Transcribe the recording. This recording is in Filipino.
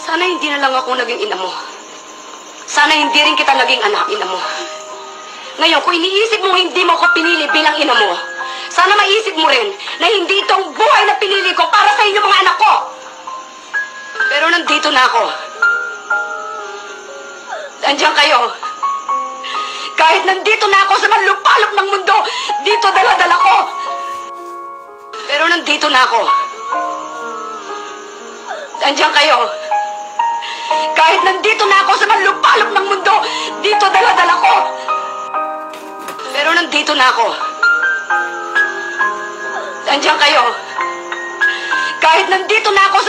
Sana hindi na lang ako naging ina mo. Sana hindi rin kita naging anak, ina mo. Ngayon, kung iniisip mo hindi mo ako pinili bilang ina mo, sana maisip mo rin na hindi itong buhay na pinili ko para sa inyo mga anak ko. Pero nandito na ako. Andiyan kayo. Kahit nandito na ako sa manlupalop ng mundo, dito dala-dala ko. Pero nandito na ako. Andiyan kayo. Kahit nandito na ako sa manlupalop ng mundo, dito dala-dala ko. Pero nandito na ako. Andiyan kayo. Kahit nandito na ako sa